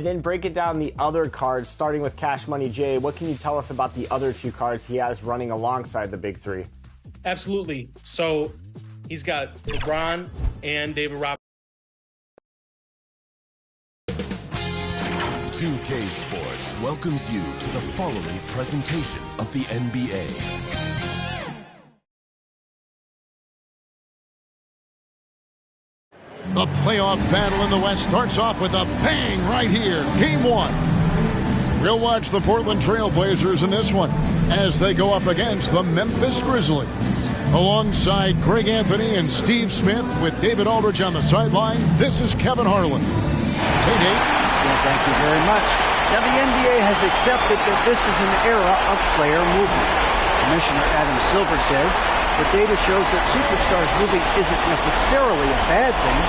And then break it down the other cards, starting with Cash Money Jay. What can you tell us about the other two cards he has running alongside the big three? Absolutely. So he's got LeBron and David Robinson. 2K Sports welcomes you to the following presentation of the NBA. The playoff battle in the West starts off with a bang right here. Game one. We'll watch the Portland Trailblazers in this one as they go up against the Memphis Grizzlies. Alongside Greg Anthony and Steve Smith with David Aldridge on the sideline, this is Kevin Harlan. Hey, Dave. Well, thank you very much. Now, the NBA has accepted that this is an era of player movement. Commissioner Adam Silver says the data shows that superstars moving isn't necessarily a bad thing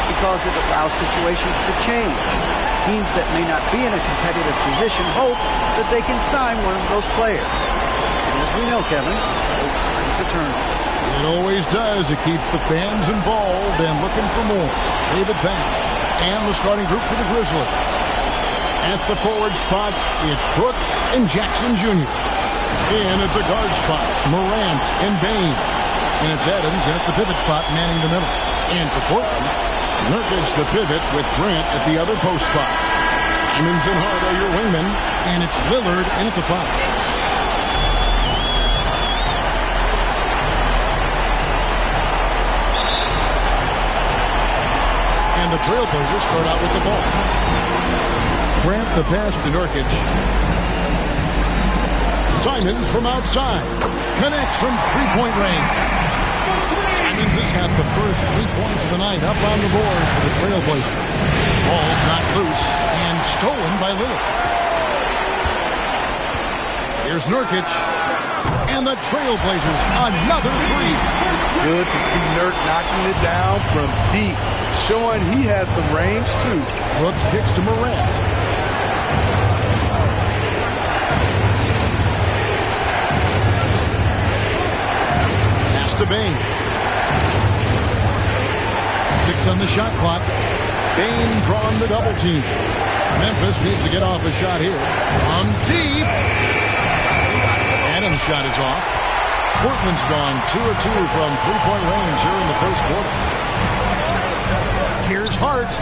because it allows situations to change. Teams that may not be in a competitive position hope that they can sign one of those players. And as we know, Kevin, hope springs eternal. It always does. It keeps the fans involved and looking for more. David, thanks. And the starting group for the Grizzlies. At the forward spots, it's Brooks and Jackson Jr. In at the guard spots, Morant and Bane. And it's Adams at the pivot spot, manning the middle. And for Portland, Nurkic the pivot with Grant at the other post spot. Simons and Hart are your wingmen, and it's Lillard in at the 5. And the Trailblazers start out with the ball. Grant the pass to Nurkic. Simons from outside. Connects from three-point range. Simons has got the first 3 points of the night up on the board for the Trailblazers. Ball's knocked loose and stolen by Lillard. Here's Nurkic. And the Trailblazers, another 3. Good to see Nurk knocking it down from deep, showing he has some range too. Brooks kicks to Morant. Pass to Bane. 6 on the shot clock. Bane drawn the double team. Memphis needs to get off a shot here. On deep. Adams' shot is off. Portland's gone 2 of 2 from three-point range here in the first quarter. Here's Hart.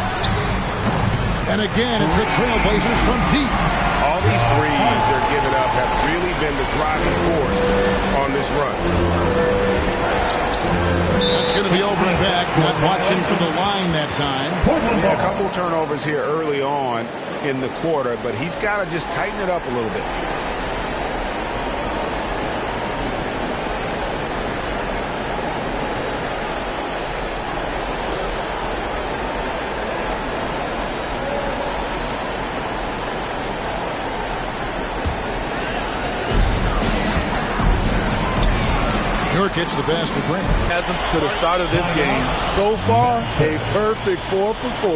And again, it's the Trailblazers from deep. All these threes they're giving up have really been the driving force on this run. That's going to be over and back. Not watching for the line that time. Yeah, a couple turnovers here early on in the quarter, but he's got to just tighten it up a little bit. Nurkic the pass to Grant. Has him to the start of this game. So far, a perfect 4 for 4.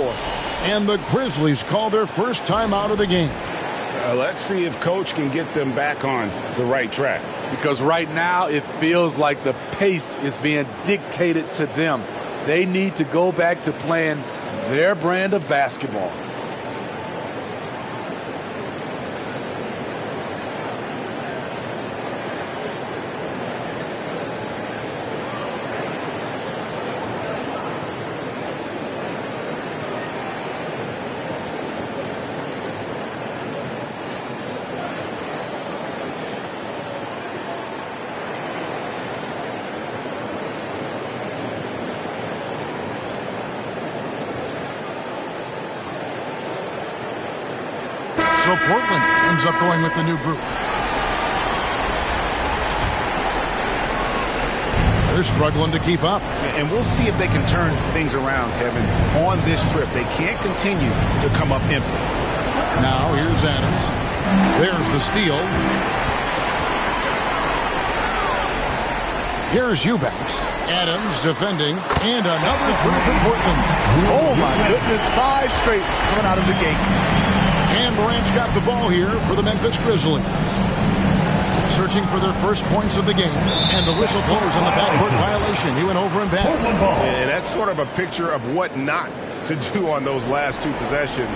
And the Grizzlies call their first time out of the game. Let's see if Coach can get them back on the right track. Because right now, it feels like the pace is being dictated to them. They need to go back to playing their brand of basketball. So Portland ends up going with the new group. They're struggling to keep up. And we'll see if they can turn things around, Kevin, on this trip. They can't continue to come up empty. Now here's Adams. There's the steal. Here's Eubanks. Adams defending. And another 3 for Portland. Oh, my goodness. 5 straight coming out of the gate. And Morant's got the ball here for the Memphis Grizzlies. Searching for their first points of the game. And the whistle blows on the backcourt violation. He went over and back. And that's sort of a picture of what not to do on those last two possessions.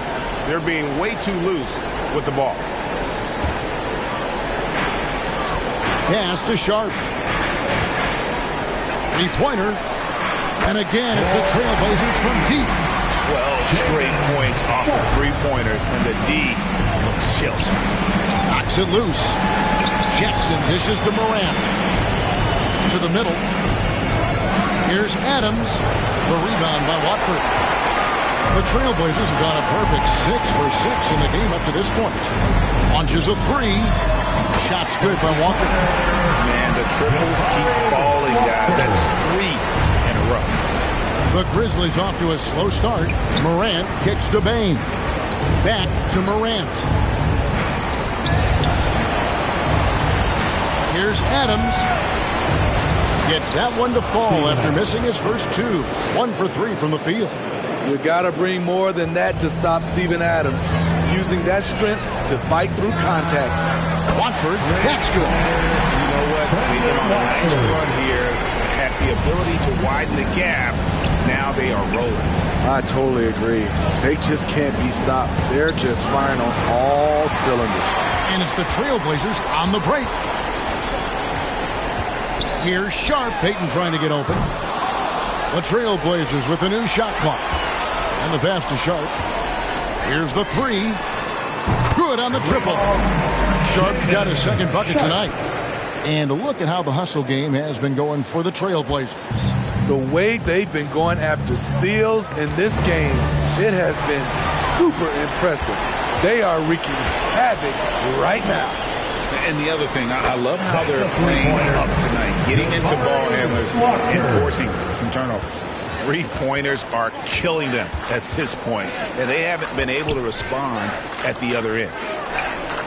They're being way too loose with the ball. Pass to Sharp. Three-pointer. And again, it's the Trailblazers from deep. 12 straight points off of three-pointers, and the D looks shell-shocked. Knocks it loose. Jackson dishes to Morant. To the middle. Here's Adams. The rebound by Watford. The Trailblazers have gone a perfect 6 for 6 in the game up to this point. Launches a three. Shot's good by Walker. Man, the triples keep falling, guys. That's 3 in a row. The Grizzlies off to a slow start. Morant kicks to Bain. Back to Morant. Here's Adams. Gets that one to fall after missing his first two. 1 for 3 from the field. You got to bring more than that to stop Steven Adams. Using that strength to fight through contact. Watford, that's good. You know what? They've been on a nice run here. Had the ability to widen the gap. Now they are rolling. I totally agree. They just can't be stopped. They're just firing on all cylinders. And it's the Trailblazers on the break. Here's Sharp. Payton trying to get open. The Trailblazers with a new shot clock. And the pass to Sharp. Here's the three. Good on the triple. Sharp's got his second bucket tonight. And look at how the hustle game has been going for the Trailblazers. The way they've been going after steals in this game, it has been super impressive. They are wreaking havoc right now. And the other thing, I love how they're playing up tonight, getting into ball handlers and forcing some turnovers. Three-pointers are killing them at this point, and they haven't been able to respond at the other end.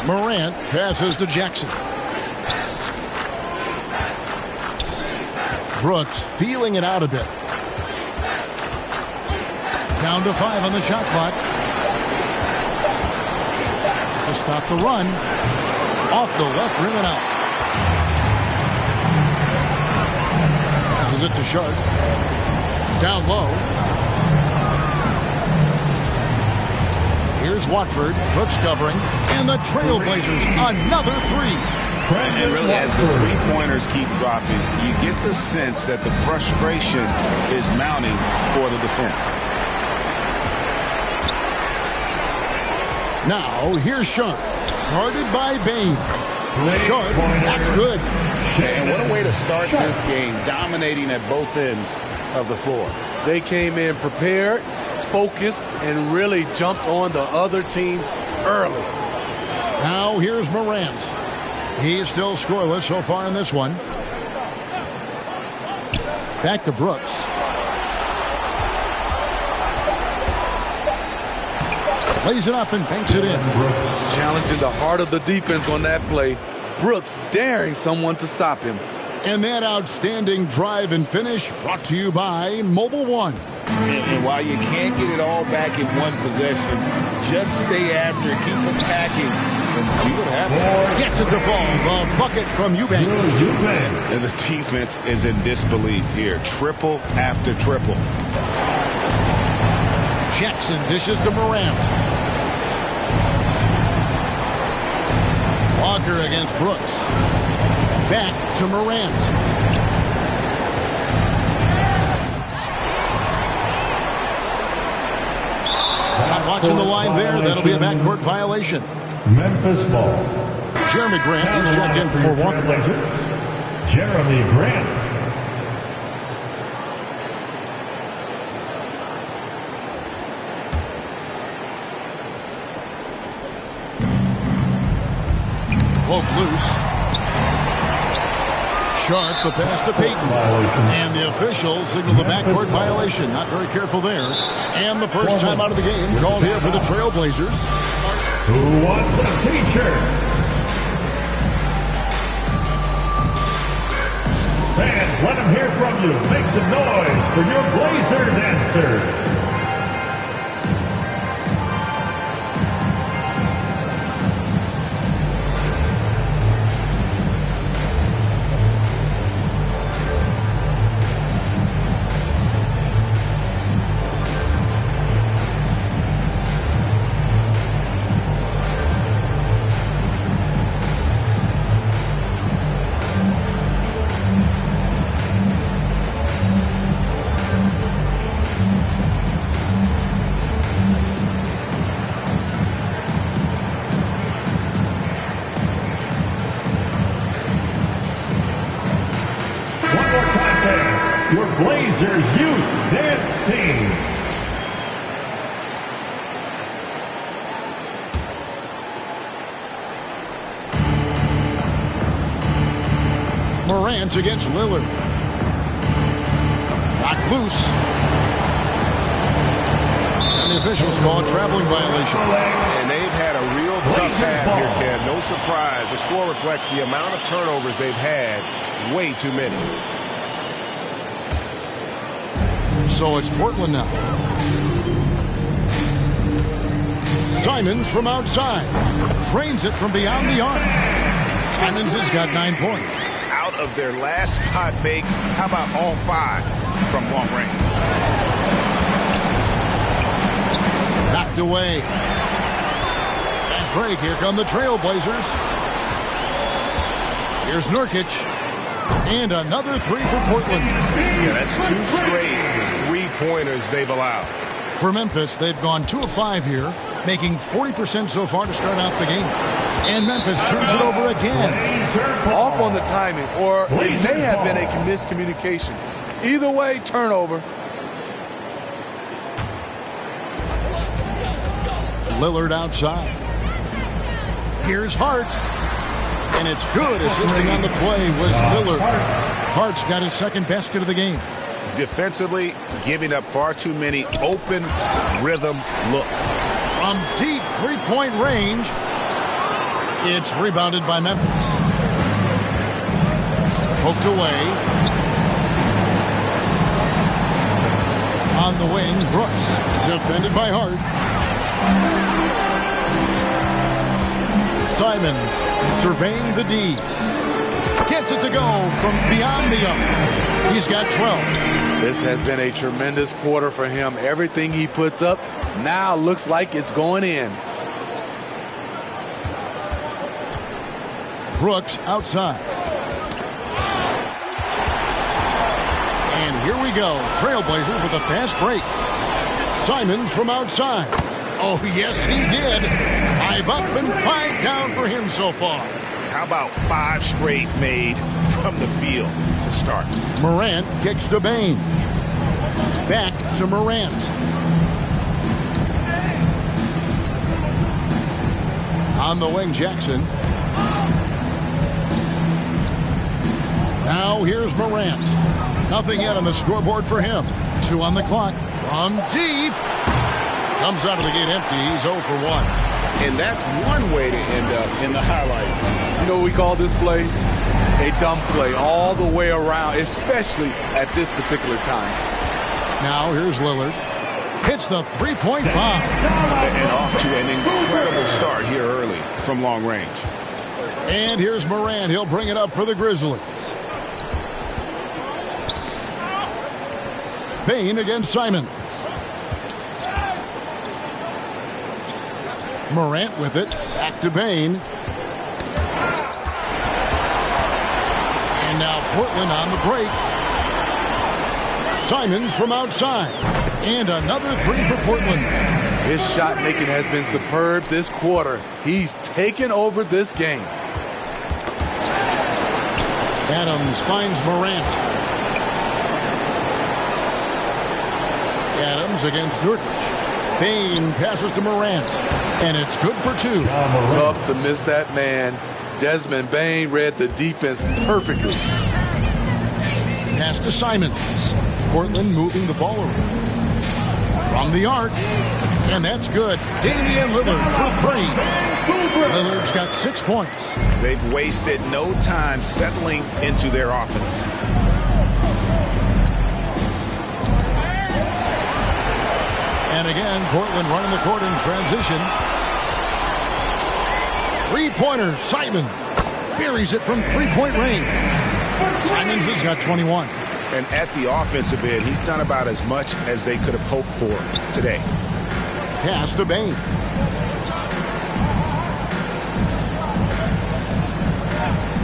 Morant passes to Jackson. Brooks feeling it out a bit. Down to 5 on the shot clock. To stop the run. Off the left rim and out. Passes it to Sharp. Down low. Here's Watford. Brooks covering. And the Trailblazers another three. And really, as the three-pointers keep dropping, you get the sense that the frustration is mounting for the defense. Now, here's Sharp. Guarded by Bain. Sharp, that's good. And what a way to start this game, dominating at both ends of the floor. They came in prepared, focused, and really jumped on the other team early. Now, here's Morant. He's still scoreless so far in this one. Back to Brooks. Lays it up and banks it in. Challenging the heart of the defense on that play. Brooks daring someone to stop him. And that outstanding drive and finish brought to you by Mobile One. And while you can't get it all back in one possession, just stay after it, keep attacking, and see what happens. Gets it to fall. The bucket from Eubanks. And the defense is in disbelief here. Triple after triple. Jackson dishes to Morant. Walker against Brooks. Back to Morant. Not watching the line there. That'll be a backcourt violation. Memphis ball. Jeremy Grant is checked in for Walker. Jeremy Grant. Cloak loose. Sharp, the pass to Payton. And the officials signal the backcourt violation. Not very careful there. And the first time out of the game called here for the Trailblazers. Who wants a t-shirt? Fans, let them hear from you. Make some noise for your Blazer dancer. Blazers Youth Dance Team. Morant against Lillard. Knocked loose. And the officials call a traveling violation. And they've had a real tough half here, Ken. No surprise. The score reflects the amount of turnovers they've had. Way too many. So it's Portland now. Simons from outside. Drains it from beyond the arc. Simons has got 9 points. Out of their last 5 makes, how about all 5 from long range? Knocked away. Fast break. Here come the Trailblazers. Here's Nurkic. And another 3 for Portland. Yeah, that's 2 straight 3-pointers they've allowed. For Memphis, they've gone 2 of 5 here, making 40% so far to start out the game. And Memphis turns it over again. Off on the timing, or it may have been a miscommunication. Either way, turnover. Lillard outside. Here's Hart. And it's good. Assisting on the play was Lillard. Hart's got his 2nd basket of the game. Defensively, giving up far too many open rhythm looks. From deep 3-point range, it's rebounded by Memphis. Poked away. On the wing, Brooks. Defended by Hart. Simons surveying the D. Gets it to go from beyond the arc. He's got 12. This has been a tremendous quarter for him. Everything he puts up now looks like it's going in. Brooks outside. And here we go. Trailblazers with a fast break. Simons from outside. Oh, yes, he did. 5 up and 5 down for him so far. How about 5 straight made from the field to start? Morant kicks to Bain. Back to Morant. On the wing, Jackson. Now here's Morant. Nothing yet on the scoreboard for him. 2 on the clock. From deep. Comes out of the gate empty. He's 0 for 1. And that's one way to end up in the highlights. You know what we call this play? A dumb play all the way around, especially at this particular time. Now here's Lillard. Hits the 3-point bomb. And off to an incredible start here early from long range. And here's Morant. He'll bring it up for the Grizzlies. Bain against Simons. Morant with it. Back to Bain. And now Portland on the break. Simons from outside. And another 3 for Portland. His shot making has been superb this quarter. He's taken over this game. Adams finds Morant. Adams against Nurkic. Bain passes to Morant. And it's good for 2. Tough to miss that man. Desmond Bain read the defense perfectly. Pass to Simons. Portland moving the ball around. From the arc. And that's good. Damian Lillard for 3. Lillard's got 6 points. They've wasted no time settling into their offense. And again, Portland running the court in transition. 3-pointers. Simons buries it from 3-point range. Simons has got 21. And at the offensive end, he's done about as much as they could have hoped for today. Pass to Bain.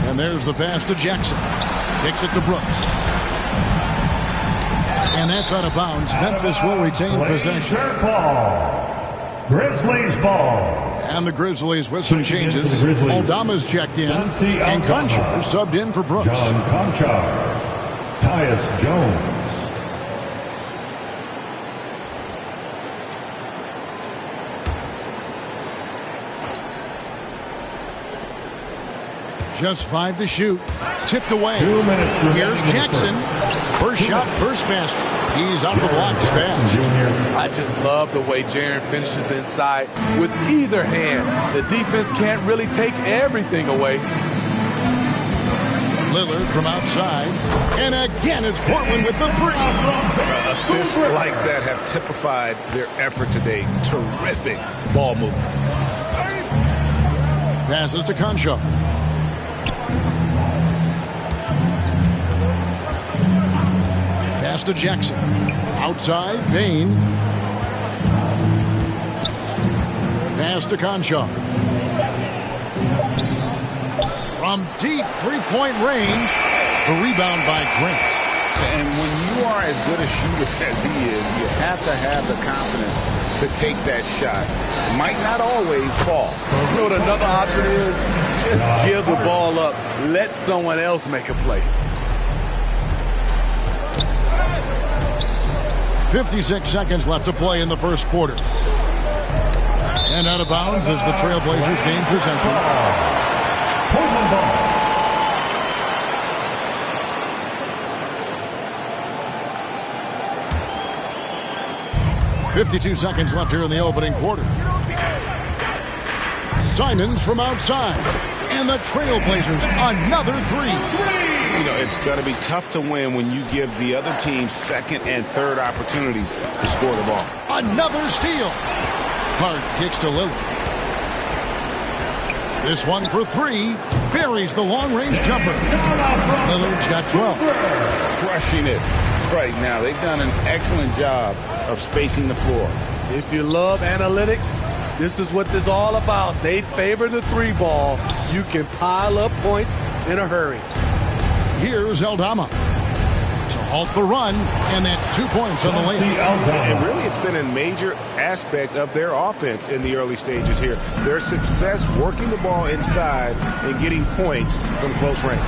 And there's the pass to Jackson. Kicks it to Brooks. And that's out of bounds. Memphis will retain possession. Grizzlies ball. And the Grizzlies with some changes. Aldama's checked in. And Conchar subbed in for Brooks. John Conchar. Tyus Jones. Just 5 to shoot. Tipped away. 2 minutes remaining. Here's Jackson. First shot, first basket. He's out of the blocks fast. I just love the way Jaren finishes inside with either hand. The defense can't really take everything away. Lillard from outside. And again, it's Portland with the three. Assists like that have typified their effort today. Terrific ball movement. Passes to Concho. Pass to Jackson. Outside, Bain. Pass to Concho. From deep three-point range, the rebound by Grant. And when you are as good a shooter as he is, you have to have the confidence to take that shot. Might not always fall. You know what another option is? Just give the ball up. Let someone else make a play. 56 seconds left to play in the first quarter. And out of bounds as the Trailblazers gain possession. Portland ball. 52 seconds left here in the opening quarter. Simons from outside. And the Trailblazers, another three. You know, it's going to be tough to win when you give the other team second and third opportunities to score the ball. Another steal. Hart kicks to Lillard. This one for three. Buries the long-range jumper. Lillard's got 12. Crushing it right now. They've done an excellent job of spacing the floor. If you love analytics, this is what this is all about. They favor the three ball. You can pile up points in a hurry. Here's Aldama to halt the run, and that's 2 points on the layup. And really, it's been a major aspect of their offense in the early stages here. Their success working the ball inside and getting points from close range.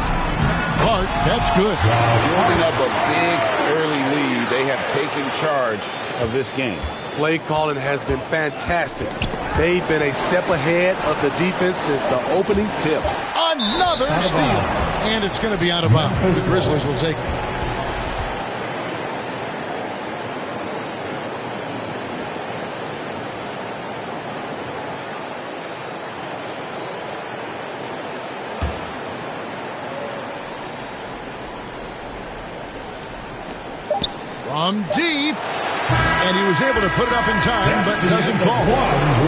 Clark, that's good. Building up a big early lead, they have taken charge of this game. Play calling has been fantastic. They've been a step ahead of the defense since the opening tip. Another steal. And it's going to be out of bounds. The Grizzlies will take it. From deep. And he was able to put it up in time, but doesn't fall.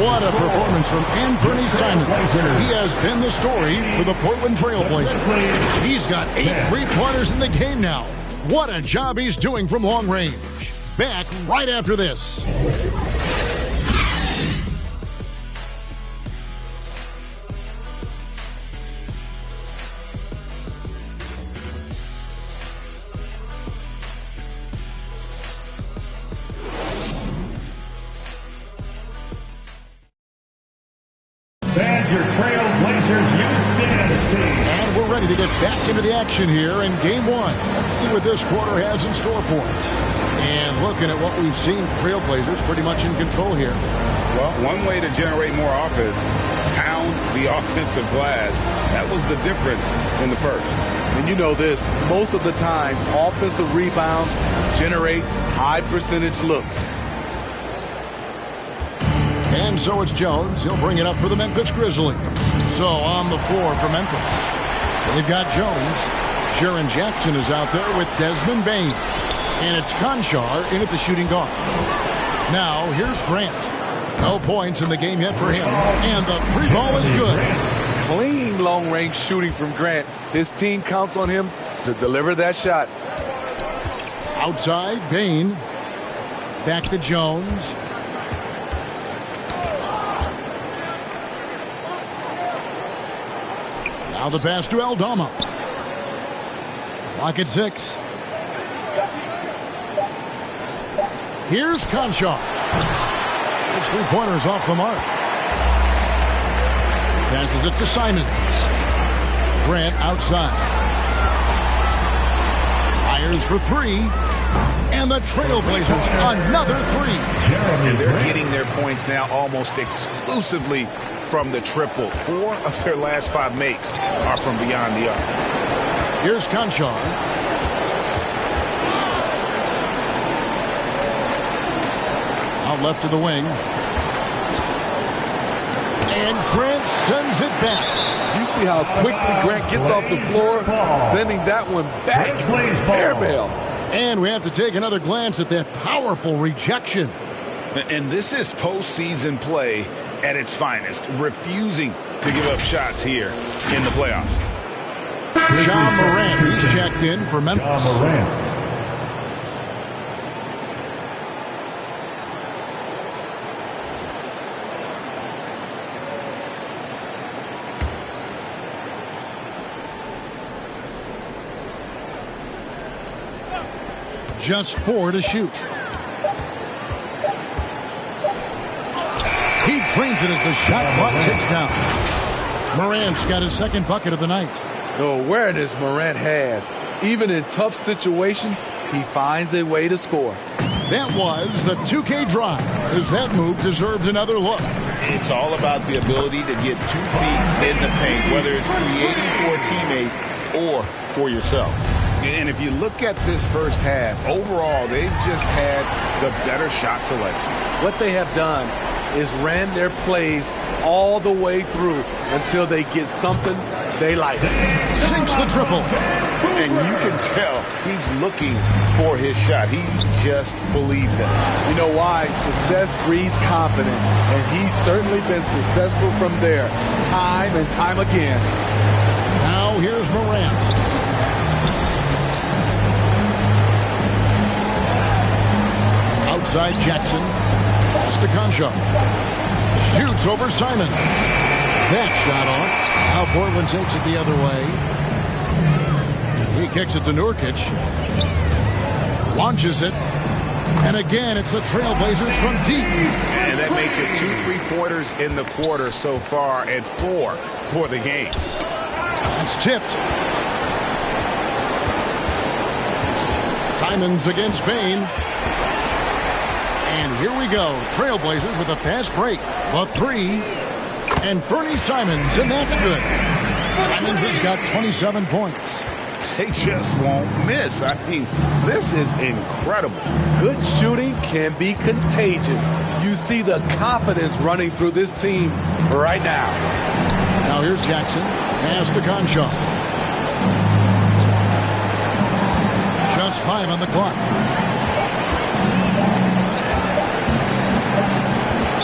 What a performance from Anthony Simons. He has been the story for the Portland Trailblazers. He's got 8 three-pointers in the game now. What a job he's doing from long range. Back right after this. Your Trailblazers Youth Dynasty. And we're ready to get back into the action here in Game 1. Let's see what this quarter has in store for us. And looking at what we've seen, Trailblazers pretty much in control here. Well, one way to generate more offense, pound the offensive glass. That was the difference in the first. And you know this, most of the time, offensive rebounds generate high percentage looks. And so it's Jones. He'll bring it up for the Memphis Grizzlies. So on the floor for Memphis, they've got Jones. Jaren Jackson is out there with Desmond Bain. And it's Conchar in at the shooting guard. Now here's Grant. No points in the game yet for him. And the three ball is good. Clean long-range shooting from Grant. His team counts on him to deliver that shot. Outside, Bain. Back to Jones. Now the pass to Aldama. Clock at 6. Here's Conchar. His three-pointer's off the mark. Passes it to Simons. Grant outside. Fires for three. And the Trailblazers, another three. And they're getting their points now almost exclusively from the triple. 4 of their last 5 makes are from beyond the arc. Here's Conchar. Out left to the wing. And Grant sends it back. You see how quickly Grant gets off the floor, sending that one back. Airmail. And we have to take another glance at that powerful rejection. And this is postseason play at its finest, refusing to give up shots here in the playoffs. John Morant, he's checked in for Memphis. Just 4 to shoot. He drains it as the shot clock ticks down. Morant's got his second bucket of the night. The awareness Morant has. Even in tough situations, he finds a way to score. That was the 2K drive, as that move deserved another look. It's all about the ability to get 2 feet in the paint, whether it's creating for a teammate or for yourself. And if you look at this first half, overall, they've just had the better shot selection. What they have done is ran their plays all the way through until they get something they like. Sinks the triple. And you can tell he's looking for his shot. He just believes it. You know why? Success breeds confidence, and he's certainly been successful from there, time and time again. Now here's Morant. Outside Jackson. Pass to Conchar. Shoots over Simon. That shot off. Now Portland takes it the other way. He kicks it to Nurkic. Launches it. And again, it's the Trailblazers from deep. And that makes it 2 3-pointers in the quarter so far and 4 for the game. It's tipped. Simons against Bain. And here we go. Trailblazers with a fast break. The 3. And Fernie Simons, and that's good. Simons has got 27 points. They just won't miss. I mean, this is incredible. Good shooting can be contagious. You see the confidence running through this team right now. Now here's Jackson. Pass to Conchar. Just 5 on the clock.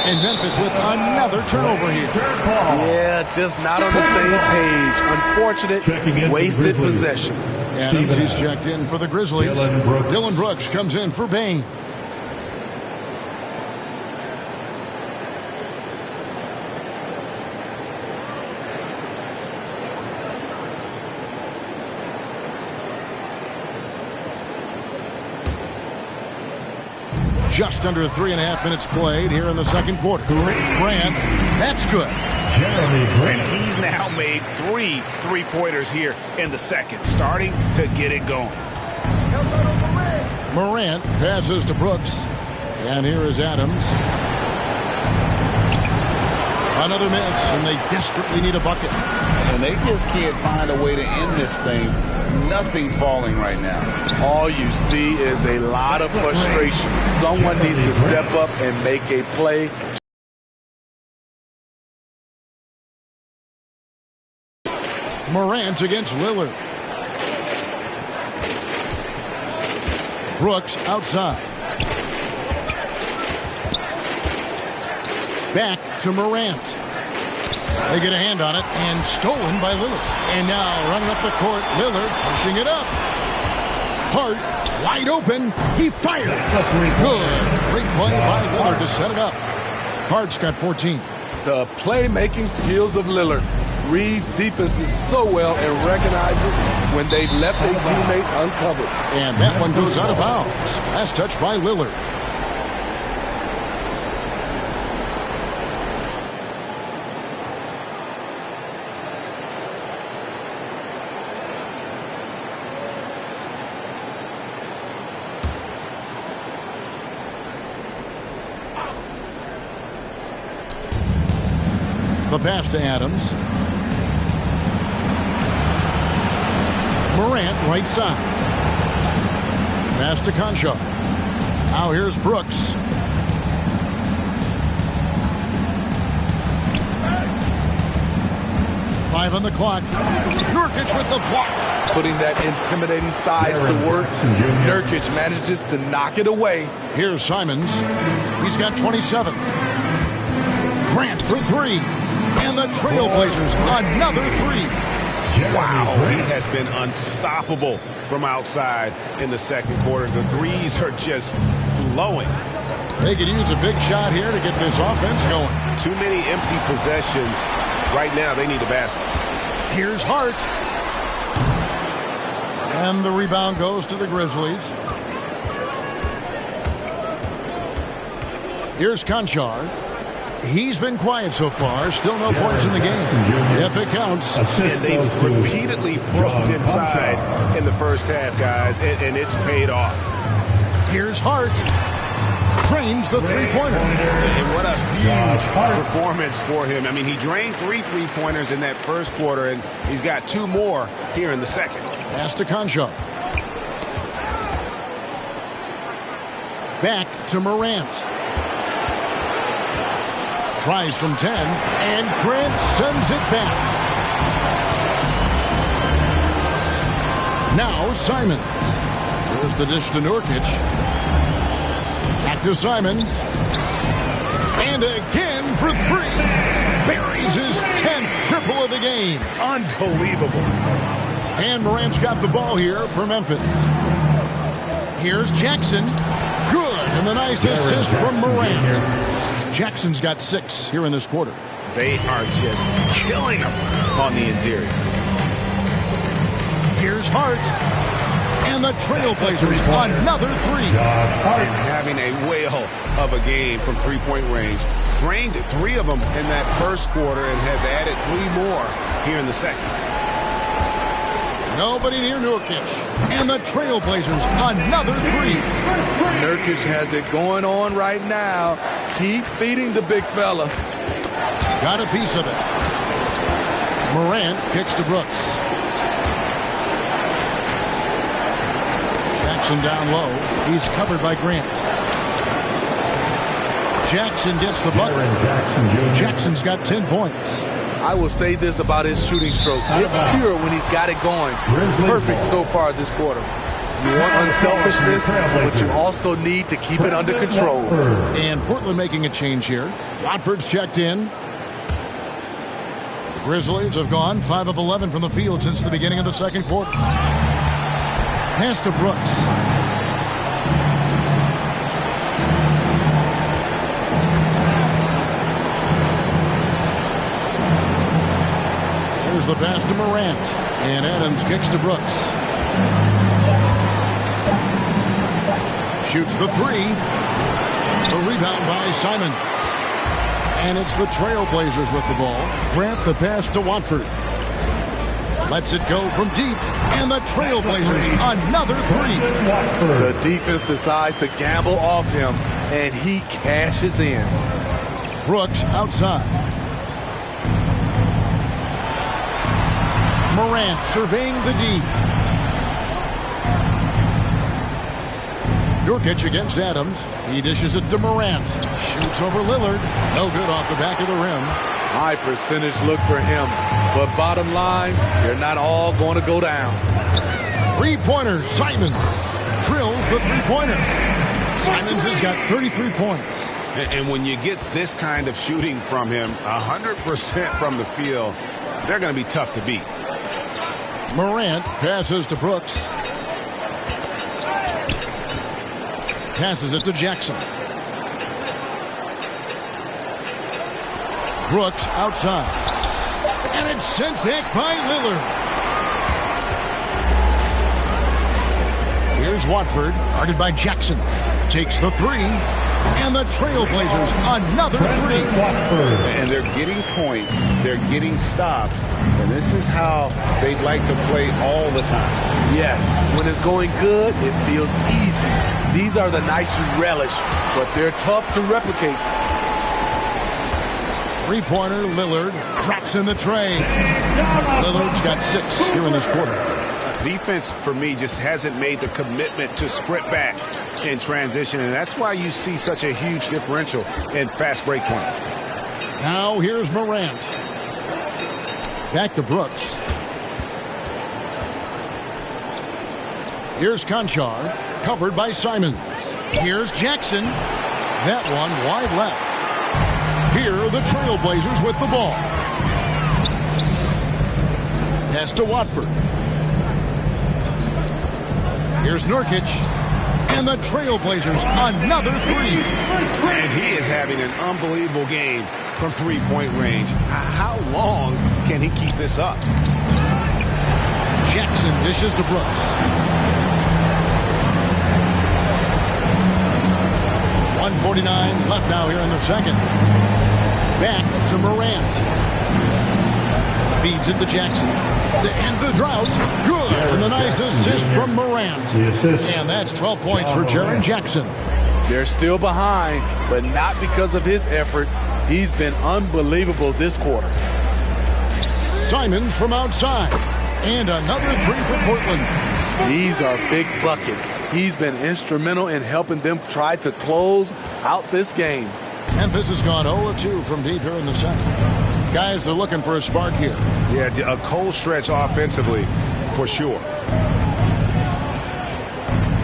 And Memphis with another turnover here. Yeah, just not on the same page. Unfortunate, wasted possession. Adams, he's checked in for the Grizzlies. Dylan Brooks comes in for Bain. Just under 3.5 minutes played here in the second quarter. Grant, that's good. And he's now made 3 3-pointers here in the second, starting to get it going. Morant passes to Brooks. And here is Adams. Another miss, and they desperately need a bucket. And they just can't find a way to end this thing. Nothing falling right now. All you see is a lot of frustration. Someone needs to step up and make a play. Morant against Lillard. Brooks outside. Back to Morant. They get a hand on it and stolen by Lillard. And now running up the court, Lillard pushing it up. Hart wide open. He fires. Good. Great play by Lillard to set it up. Hart's got 14. The playmaking skills of Lillard. Reads defenses so well and recognizes when they've left a teammate uncovered. And that one goes out of bounds. Last touch by Lillard. The pass to Adams. Morant, right side. Pass to Concho. Now here's Brooks. Five on the clock. Nurkic with the block. Putting that intimidating size to work. Nurkic manages to knock it away. Here's Simons. He's got 27. Grant for three. And the Trailblazers, another three. Wow, he has been unstoppable from outside in the second quarter. The threes are just flowing. They could use a big shot here to get this offense going. Too many empty possessions. Right now, they need a basket. Here's Hart. And the rebound goes to the Grizzlies. Here's Conchar. He's been quiet so far. Still no points in the game. Yep, it counts. And they've repeatedly broke inside in the first half, guys, and it's paid off. Here's Hart. Drains the three-pointer. And what a huge performance for him. I mean, he drained three three-pointers in that first quarter, and he's got two more here in the second. Pass to Concho. Back to Morant. Tries from 10, and Grant sends it back. Now Simons. There's the dish to Nurkic. Back to Simons. And again for three. Buries his 10th triple of the game. Unbelievable. And Morant's got the ball here for Memphis. Here's Jackson. Good. And the nice assist from Morant. Jackson's got 6 here in this quarter. They are just killing him on the interior. Here's Hart. And the Trailblazers, another three. And having a whale of a game from three-point range. Drained 3 of them in that first quarter and has added 3 more here in the second. Nobody near Nurkic. And the Trailblazers, another three. Nurkic has it going on right now. Keep feeding the big fella. Got a piece of it. Morant kicks to Brooks. Jackson down low. He's covered by Grant. Jackson gets the bucket. Jackson's got 10 points. I will say this about his shooting stroke. It's pure when he's got it going. Perfect so far this quarter. You want unselfishness, but you also need to keep it under control. And Portland making a change here. Watford's checked in. The Grizzlies have gone 5 of 11 from the field since the beginning of the second quarter. Pass to Brooks. Here's the pass to Morant. And Adams kicks to Brooks. Shoots the three. The rebound by Simons. And it's the Trailblazers with the ball. Grant the pass to Watford. Lets it go from deep. And the Trailblazers, another three. The defense decides to gamble off him, and he cashes in. Brooks outside. Morant surveying the D. Nurkic against Adams. He dishes it to Morant. Shoots over Lillard. No good off the back of the rim. High percentage look for him. But bottom line, they're not all going to go down. Three-pointer, Simons. Drills the three-pointer. Simons has got 33 points. And when you get this kind of shooting from him, 100% from the field, they're going to be tough to beat. Morant passes to Brooks. Passes it to Jackson. Brooks outside. And it's sent back by Lillard. Here's Watford, guarded by Jackson. Takes the three. And the Trailblazers, another three. And they're getting points. They're getting stops. And this is how they'd like to play all the time. Yes, when it's going good, it feels easy. These are the nights you relish, but they're tough to replicate. Three-pointer, Lillard drops in the tray. Lillard's got 6 here in this quarter. Defense, for me, just hasn't made the commitment to sprint back in transition, and that's why you see such a huge differential in fast break points. Now here's Morant. Back to Brooks. Here's Conchar, covered by Simons. Here's Jackson. That one wide left. Here are the Trailblazers with the ball. Pass to Watford. Here's Nurkic. And the Trailblazers, another 3. And he is having an unbelievable game from three-point range. How long can he keep this up? Jackson dishes to Brooks. 1:49 left now here in the second. Back to Morant. Feeds it to Jackson. To end the drought. Good. And the nice assist from Morant. And that's 12 points for Jaren Jackson. They're still behind, but not because of his efforts. He's been unbelievable this quarter. Simons from outside. And another 3 for Portland. These are big buckets. He's been instrumental in helping them try to close out this game. Memphis has gone 0-2 from deep here in the second. Guys are looking for a spark here. Yeah, a cold stretch offensively, for sure.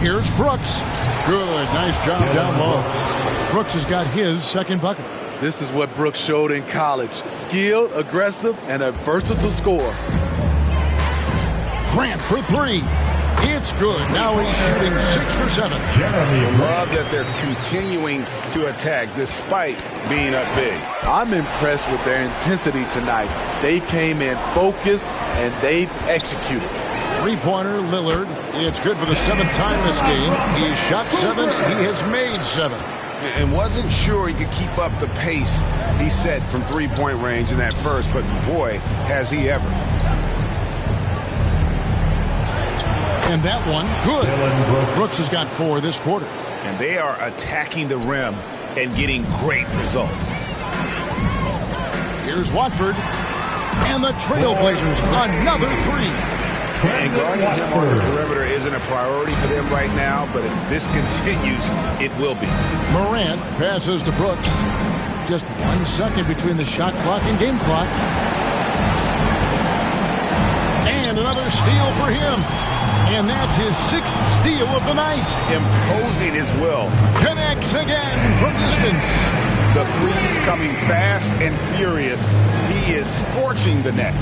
Here's Brooks. Good, nice job down low. Brooks has got his second bucket. This is what Brooks showed in college. Skilled, aggressive, and a versatile scorer. Grant for 3. It's good. Now he's shooting 6 for 7. I love that they're continuing to attack despite being up big. I'm impressed with their intensity tonight. They came in focused and they've executed. Three-pointer, Lillard. It's good for the 7th time this game. He's shot 7. He has made 7. And wasn't sure he could keep up the pace he set from three-point range in that first, but boy, has he ever. And that one, good. Brooks has got 4 this quarter. And they are attacking the rim and getting great results. Here's Watford. And the Trailblazers, another 3. And guarding him on the perimeter isn't a priority for them right now, but if this continues, it will be. Morant passes to Brooks. Just 1 second between the shot clock and game clock. And another steal for him. And that's his 6th steal of the night. Imposing his will. Connects again from distance. The threes coming fast and furious. He is scorching the net.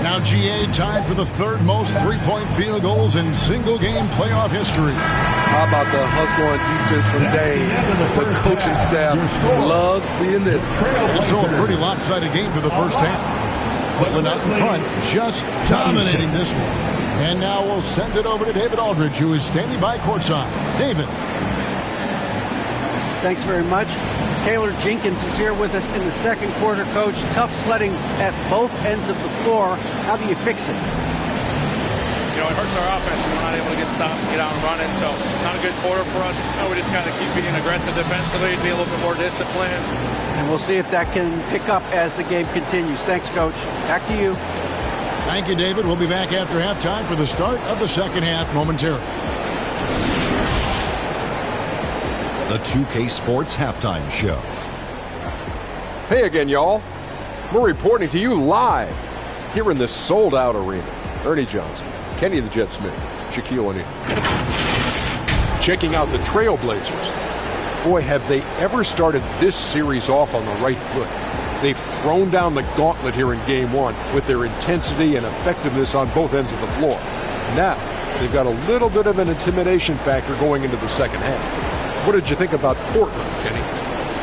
Now GA tied for the 3rd most three-point field goals in single-game playoff history. How about the hustle and defense from Dave? The coaching staff loves seeing this. Also a pretty lopsided game for the first half. Portland out in front, just dominating this one. And now we'll send it over to David Aldridge, who is standing by courtside. David. Thanks very much. Taylor Jenkins is here with us in the second quarter, Coach. Tough sledding at both ends of the floor. How do you fix it? You know, it hurts our offense. We're not able to get stops and get out and run it. So not a good quarter for us. We just got to keep being aggressive defensively, be a little bit more disciplined. And we'll see if that can pick up as the game continues. Thanks, Coach. Back to you. Thank you, David. We'll be back after halftime for the start of the second half momentarily. The 2K Sports Halftime Show. Hey again, y'all. We're reporting to you live here in this sold-out arena. Ernie Johnson, Kenny the Jet Smith, Shaquille O'Neal. Checking out the Trailblazers. Boy, have they ever started this series off on the right foot. They've thrown down the gauntlet here in Game 1 with their intensity and effectiveness on both ends of the floor. Now, they've got a little bit of an intimidation factor going into the second half. What did you think about Portland, Kenny?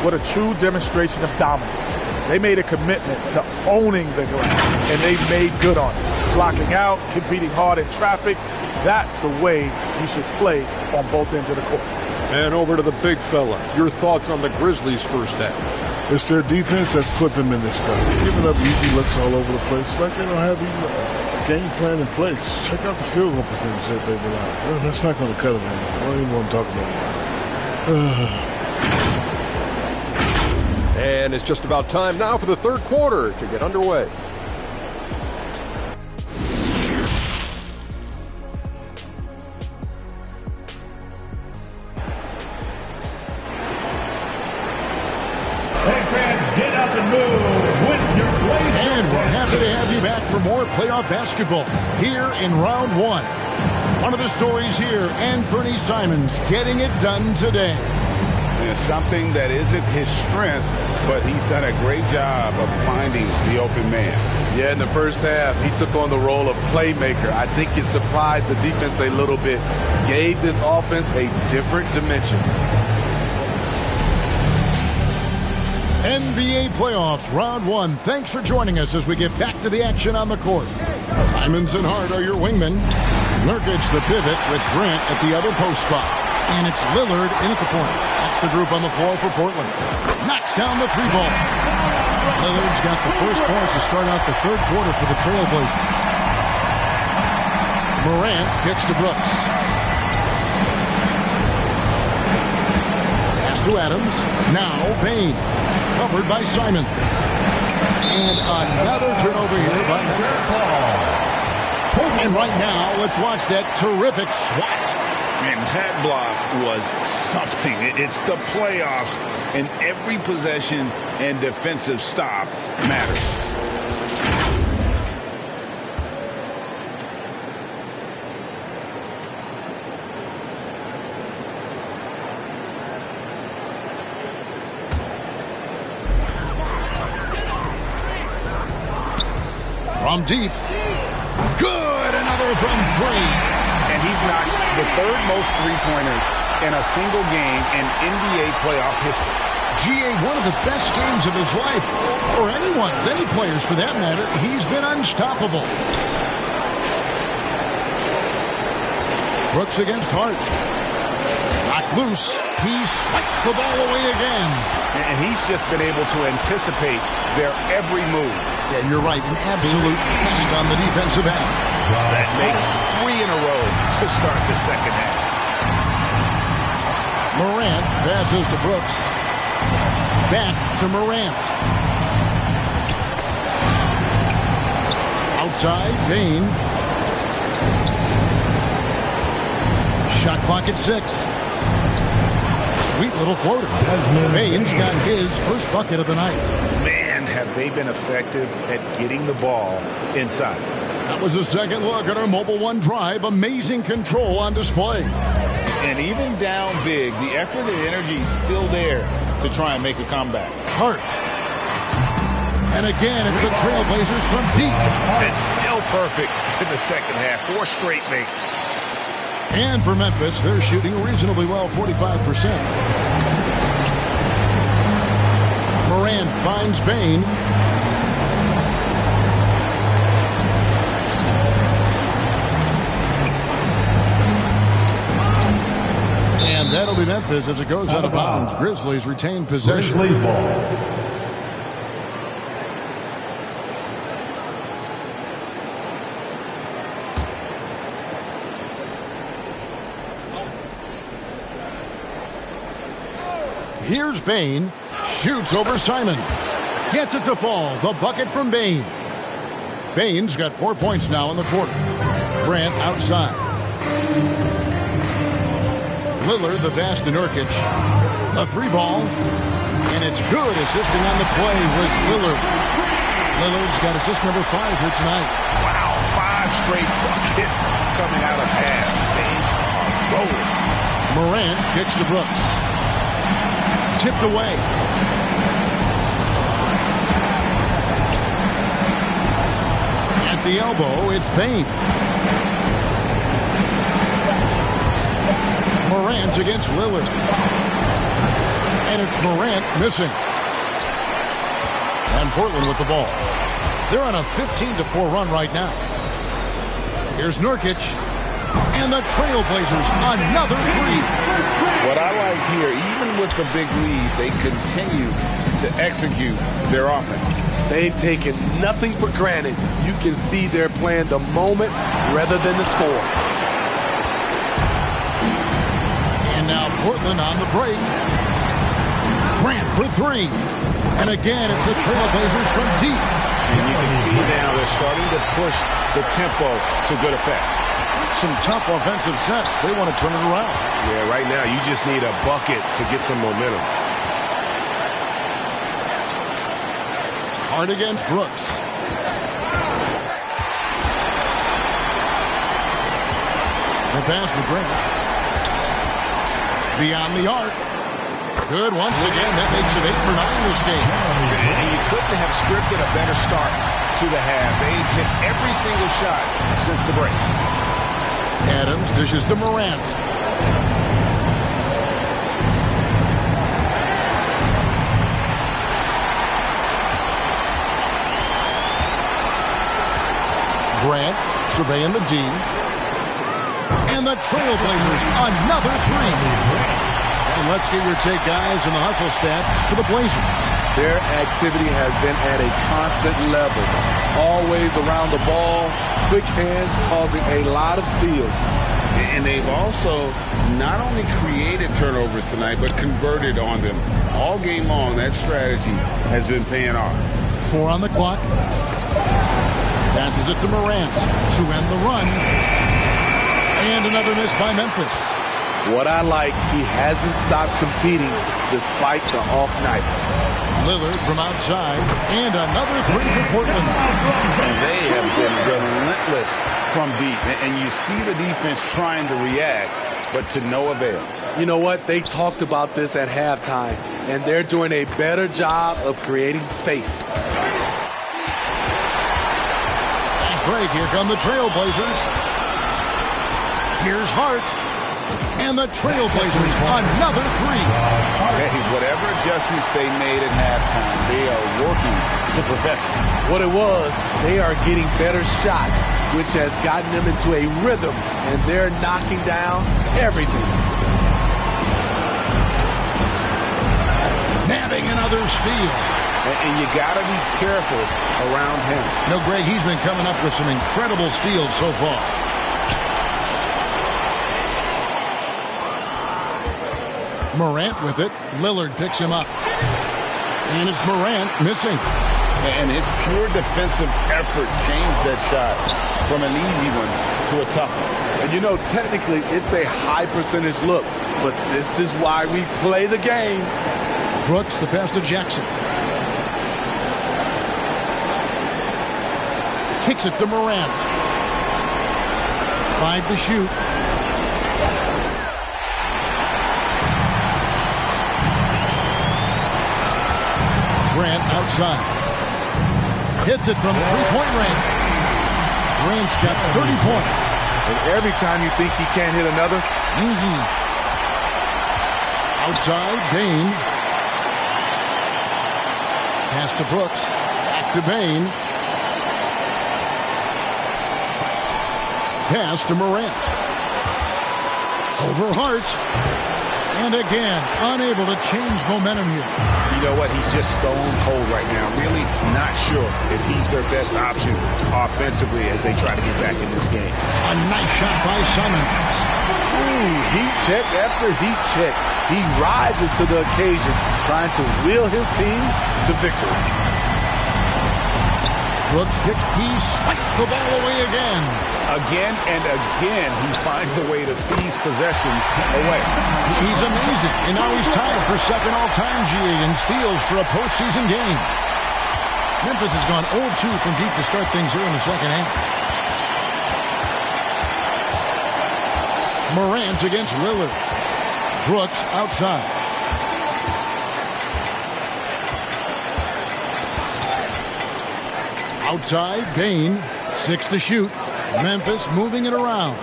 What a true demonstration of dominance. They made a commitment to owning the glass, and they've made good on it. Blocking out, competing hard in traffic. That's the way you should play on both ends of the court. And over to the big fella. Your thoughts on the Grizzlies' first half? It's their defense that's put them in this spot. They're giving up easy looks all over the place. It's like they don't have even a game plan in place. Check out the field goal percentage that they've allowed. Well, that's not going to cut it anymore. I don't even want to talk about it. And it's just about time now for the third quarter to get underway. Get up and move with your Blazers. And we're happy to have you back for more playoff basketball here in round one. One of the stories here, Anthony Simons getting it done today. And something that isn't his strength, but he's done a great job of finding the open man. Yeah, in the first half, he took on the role of playmaker. I think it surprised the defense a little bit, gave this offense a different dimension. NBA playoffs, round one. Thanks for joining us as we get back to the action on the court. Simons and Hart are your wingmen. Nurkic the pivot with Grant at the other post spot. And it's Lillard in at the point. That's the group on the floor for Portland. Knocks down the three ball. Lillard's got the first points to start out the third quarter for the Trailblazers. Morant kicks to Brooks. Pass to Adams. Now Payne. Covered by Simons. And another turnover here by Memphis. And right now, let's watch that terrific swat. And that block was something. It's the playoffs, and every possession and defensive stop matters. From deep. Good. Another from three. And he's knocked the third most three-pointers in a single game in NBA playoff history. GA, one of the best games of his life, or anyone's, any players for that matter. He's been unstoppable. Brooks against Hart. Knocked loose. He swipes the ball away again. And he's just been able to anticipate their every move. Yeah, you're right. An absolute pest on the defensive end. That makes 3 in a row to start the second half. Morant passes to Brooks. Back to Morant. Outside, Payne. Shot clock at 6. Sweet little floater. Payne's got his first bucket of the night. Man, have they been effective at getting the ball inside. That was a second look at our Mobile One drive. Amazing control on display. And even down big, the effort and energy is still there to try and make a comeback. Hart. And again, it's the Trailblazers from deep. It's still perfect in the second half. 4 straight makes. And for Memphis, they're shooting reasonably well, 45%. Morant finds Payne. And that'll be Memphis as it goes out of bounds. Grizzlies retain possession. Grizzlies ball. Here's Payne. Shoots over Simons. Gets it to fall. The bucket from Payne. Payne's got 4 points now in the quarter. Grant outside. Lillard, the pass to Nurkic. A 3-ball. And it's good. Assisting on the play was Lillard. Lillard's got assist number 5 here tonight. Wow, 5 straight buckets coming out of half. They are rolling. Morant kicks to Brooks. Tipped away. At the elbow, it's Payne. Morant against Lillard. And it's Morant missing. And Portland with the ball. They're on a 15-4 run right now. Here's Nurkic. And the Trailblazers, another 3. What I like here, even with the big lead, they continue to execute their offense. They've taken nothing for granted. You can see they're playing the moment rather than the score. And now Portland on the break. Grant for 3. And again, it's the Trailblazers from deep. And you can see now they're starting to push the tempo to good effect. Some tough offensive sets. They want to turn it around. Yeah, right now you just need a bucket to get some momentum. Hard against Brooks. The pass to Grant. Beyond the arc. Good once again. That makes it 8 for 9 this game. And you couldn't have scripted a better start to the half. They've hit every single shot since the break. Adams dishes to Morant. Grant surveying the D. And the Trailblazers, another three. And let's get your take, guys, in the hustle stats for the Blazers. Their activity has been at a constant level. Always around the ball, quick hands causing a lot of steals. And they've also not only created turnovers tonight, but converted on them. All game long, that strategy has been paying off. 4 on the clock. Passes it to Morant to end the run. And another miss by Memphis. What I like, he hasn't stopped competing despite the off night. Lillard from outside, and another three for Portland. And they have been relentless from deep. And you see the defense trying to react, but to no avail. You know what? They talked about this at halftime, and they're doing a better job of creating space. Nice break. Here come the Trailblazers. Here's Hart. And the Trailblazers, another three. Hey, whatever adjustments they made at halftime, they are working to perfection. What it was, they are getting better shots, which has gotten them into a rhythm, and they're knocking down everything. Nabbing another steal. And you got to be careful around him. No, Greg, he's been coming up with some incredible steals so far. Morant with it. Lillard picks him up. And it's Morant missing. And his pure defensive effort changed that shot from an easy one to a tough one. And you know, technically, it's a high percentage look, but this is why we play the game. Brooks, the pass to Jackson. Kicks it to Morant. 5 to shoot. Grant outside. Hits it from three-point range. Grant's got 30 points. And every time you think he can't hit another, Outside, Bain. Pass to Brooks. Back to Bain. Pass to Morant. Over Hart. And again, unable to change momentum here. You know what? He's just stone cold right now. Really not sure if he's their best option offensively as they try to get back in this game. A nice shot by Simmons. Ooh, heat check after heat check. He rises to the occasion, trying to wheel his team to victory. Brooks kicks, he swipes the ball away again. Again and again, he finds a way to seize possessions away. He's amazing, and now he's tied for second all-time GA in steals for a postseason game. Memphis has gone 0-2 from deep to start things here in the second half. Morant against Lillard. Brooks outside. Outside, Bain. 6 to shoot. Memphis moving it around.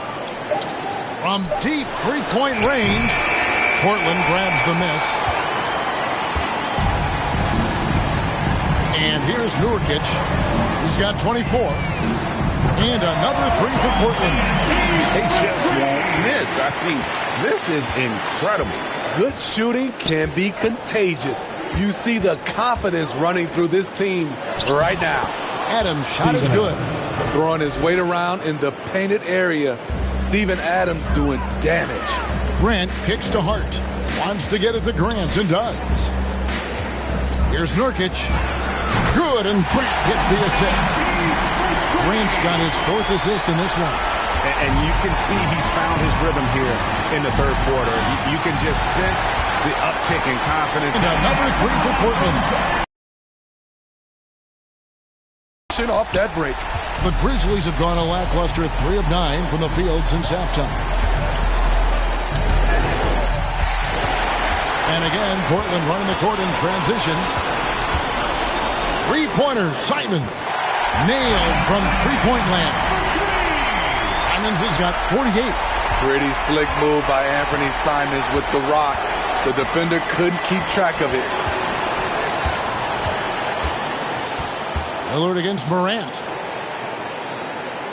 From deep three-point range, Portland grabs the miss. And here's Nurkic. He's got 24. And another three for Portland. They just won't miss. I mean, this is incredible. Good shooting can be contagious. You see the confidence running through this team right now. Adams' shot is good. Throwing his weight around in the painted area. Steven Adams doing damage. Grant kicks to Hart. Wants to get it to Grant and does. Here's Nurkic. Good, and Grant gets the assist. Grant's got his 4th assist in this one. And you can see he's found his rhythm here in the 3rd quarter. You can just sense the uptick in confidence. And another 3 for Portland. Off that break. The Grizzlies have gone a lackluster 3 of 9 from the field since halftime. And again, Portland running the court in transition. 3-pointers, Simon. Nailed from 3-point land. Simons has got 48. Pretty slick move by Anthony Simons with the rock. The defender couldn't keep track of it. Lillard against Morant.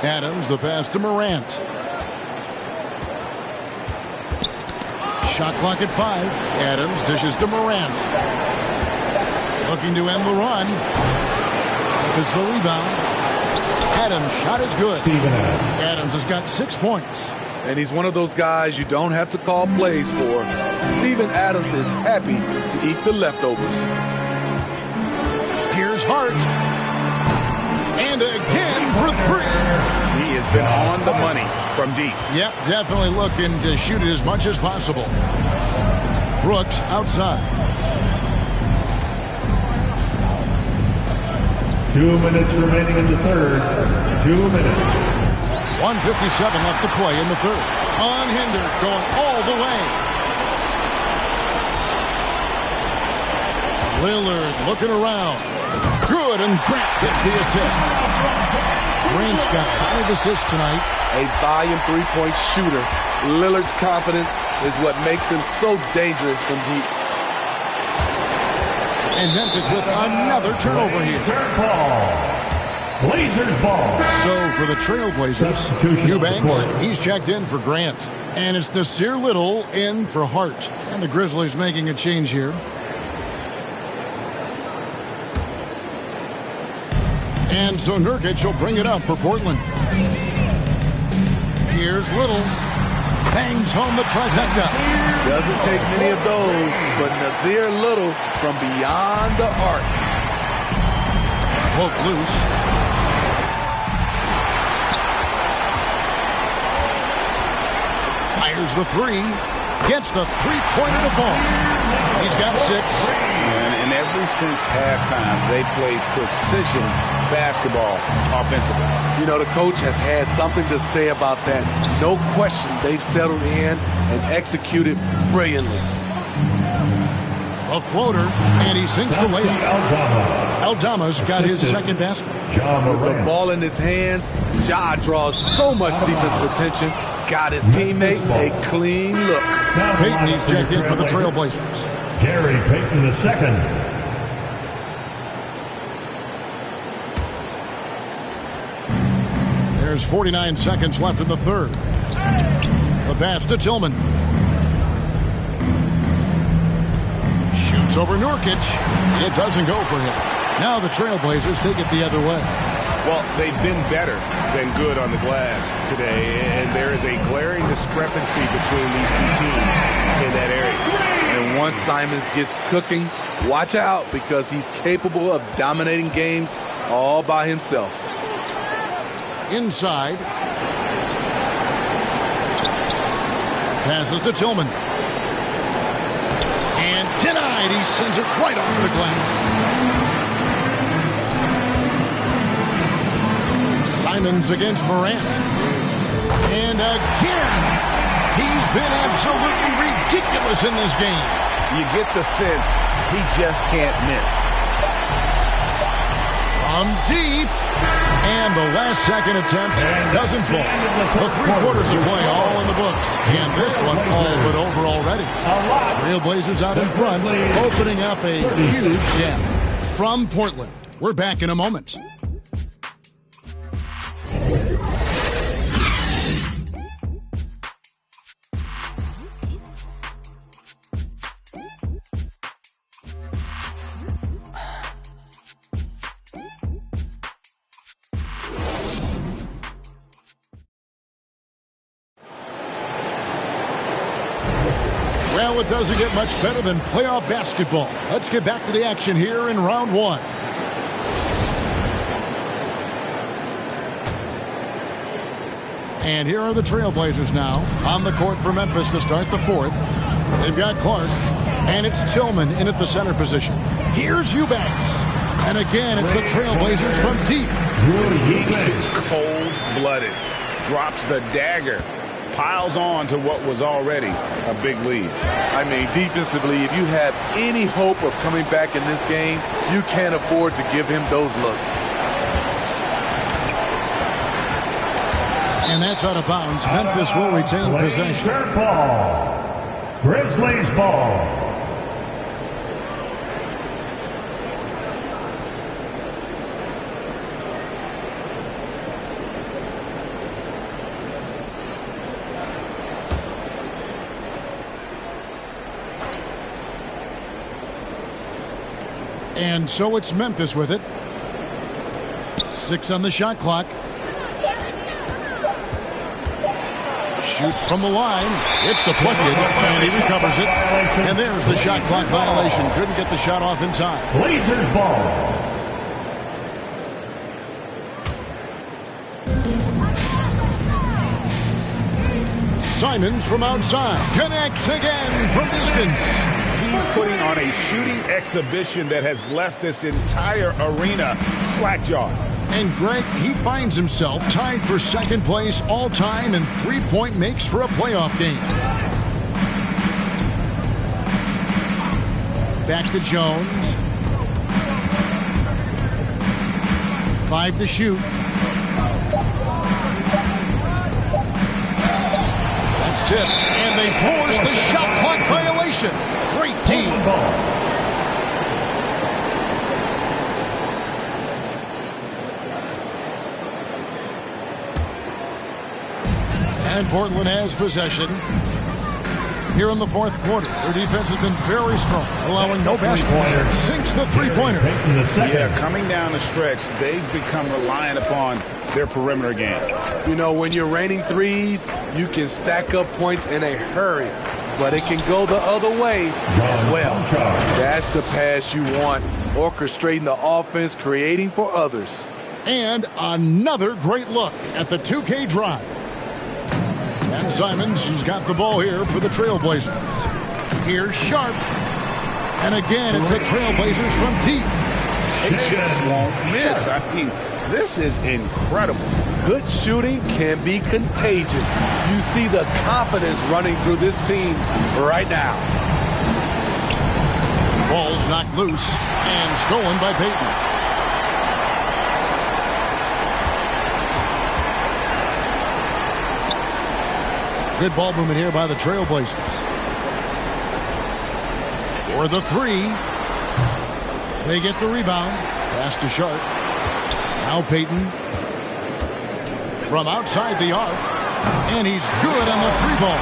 Adams, the pass to Morant. Shot clock at 5. Adams dishes to Morant. Looking to end the run. It's the rebound. Adams' shot is good. Adams has got 6 points. And he's one of those guys you don't have to call plays for. Steven Adams is happy to eat the leftovers. Here's Hart. And again for 3. He has been on the money from deep. Yep, definitely looking to shoot it as much as possible. Brooks outside. 2 minutes remaining in the 3rd. 2 minutes. 1:57 left to play in the 3rd. Unhindered, going all the way. Lillard looking around. Good, and Grant gets the assist. Grant's got 5 assists tonight. A volume 3-point shooter. Lillard's confidence is what makes him so dangerous from deep. And Memphis with another turnover here. Blazers ball. So for the Trailblazers, Eubanks, he's checked in for Grant. And it's Nasir Little in for Hart. And the Grizzlies making a change here. And so Nurkic will bring it up for Portland. Here's Little. Bangs home the trifecta. Doesn't take many of those, but Nasir Little from beyond the arc. Poke loose. Fires the 3. Gets the 3-pointer to fall. He's got 6. And ever since halftime, they played precision basketball offensively. You know, the coach has had something to say about that. No question, they've settled in and executed brilliantly. A floater, and he sinks the layup. Aldama's got his 2nd basket. With the ball in his hands, Ja draws so much defensive attention. Got his teammate a clean look. Payton, he's checked in for the Trailblazers. Gary Payton II. There's 49 seconds left in the 3rd. The pass to Tillman. Shoots over Nurkic. It doesn't go for him. Now the Trailblazers take it the other way. Well, they've been better than good on the glass today, and there is a glaring discrepancy between these 2 teams in that area. And once Simons gets cooking, watch out, because he's capable of dominating games all by himself. Inside. Passes to Tillman. And denied. He sends it right off the glass. Simons against Morant. And again, he's been absolutely ridiculous in this game. You get the sense he just can't miss. From deep. And the last second attempt doesn't fall. The 3 quarters of play all in the books. And this one all but over already. Trailblazers out in front, opening up a huge gap. From Portland, we're back in a moment. Well, it doesn't get much better than playoff basketball. Let's get back to the action here in round one. And here are the Trailblazers now on the court for Memphis to start the fourth. They've got Clark, and it's Tillman in at the center position. Here's Eubanks. And again, it's the Trailblazers from deep. He is cold-blooded. Drops the dagger. Piles on to what was already a big lead. I mean, defensively, if you have any hope of coming back in this game, you can't afford to give him those looks. And that's out of bounds. Memphis will retain possession. Ball. Grizzlies ball. And so it's Memphis with it. 6 on the shot clock. Shoots from the line. It's deflected, and he recovers it. And there's the shot clock violation. Couldn't get the shot off in time. Blazers ball. Simons from outside. Connects again from distance. He's putting on a shooting exhibition that has left this entire arena slack-jawed. And Greg, he finds himself tied for second place all-time in three-point makes for a playoff game. Back to Jones. 5 to shoot. That's tipped, and they force the shot clock violation. Great team. And Portland has possession here in the fourth quarter. Their defense has been very strong, allowing no baskets. Sinks the three-pointer. Yeah, coming down the stretch, they've become reliant upon their perimeter game. You know, when you're raining threes, you can stack up points in a hurry, but it can go the other way as well. That's the pass you want, orchestrating the offense, creating for others. And another great look at the 2K drive. And Simons has got the ball here for the Trailblazers. Here's Sharp. And again, it's the Trailblazers from deep. They just won't miss. I mean, this is incredible. Good shooting can be contagious. You see the confidence running through this team right now. Ball's knocked loose and stolen by Payton. Good ball movement here by the Trailblazers. For the three. They get the rebound. Pass to Sharp. Now Payton. From outside the arc. And he's good on the three ball.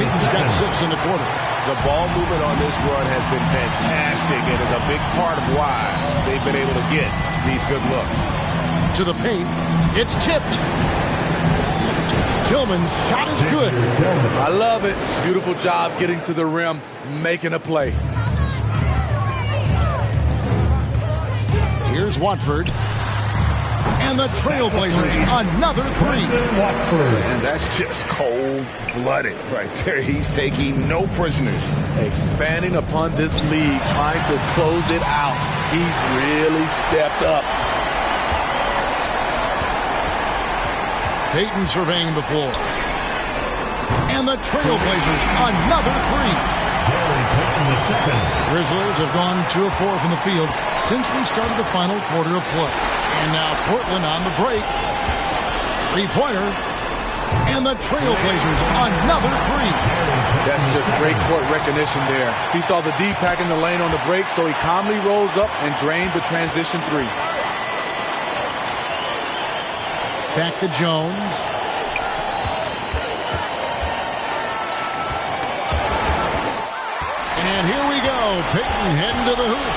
Payton's got 6 in the quarter. The ball movement on this run has been fantastic and is a big part of why they've been able to get these good looks. To the paint. It's tipped. Tillman's shot is good. I love it. Beautiful job getting to the rim, making a play. Here's Watford. And the Trailblazers, another three. And that's just cold-blooded right there. He's taking no prisoners. Expanding upon this lead, trying to close it out. He's really stepped up. Payton surveying the floor. And the Trailblazers, another three. Grizzlies have gone 2 of 4 from the field since we started the final quarter of play. And now Portland on the break. Three-pointer. And the Trailblazers, another three. That's just great court recognition there. He saw the D pack in the lane on the break, so he calmly rolls up and drained the transition three. Back to Jones. And here we go. Payton heading to the hoop.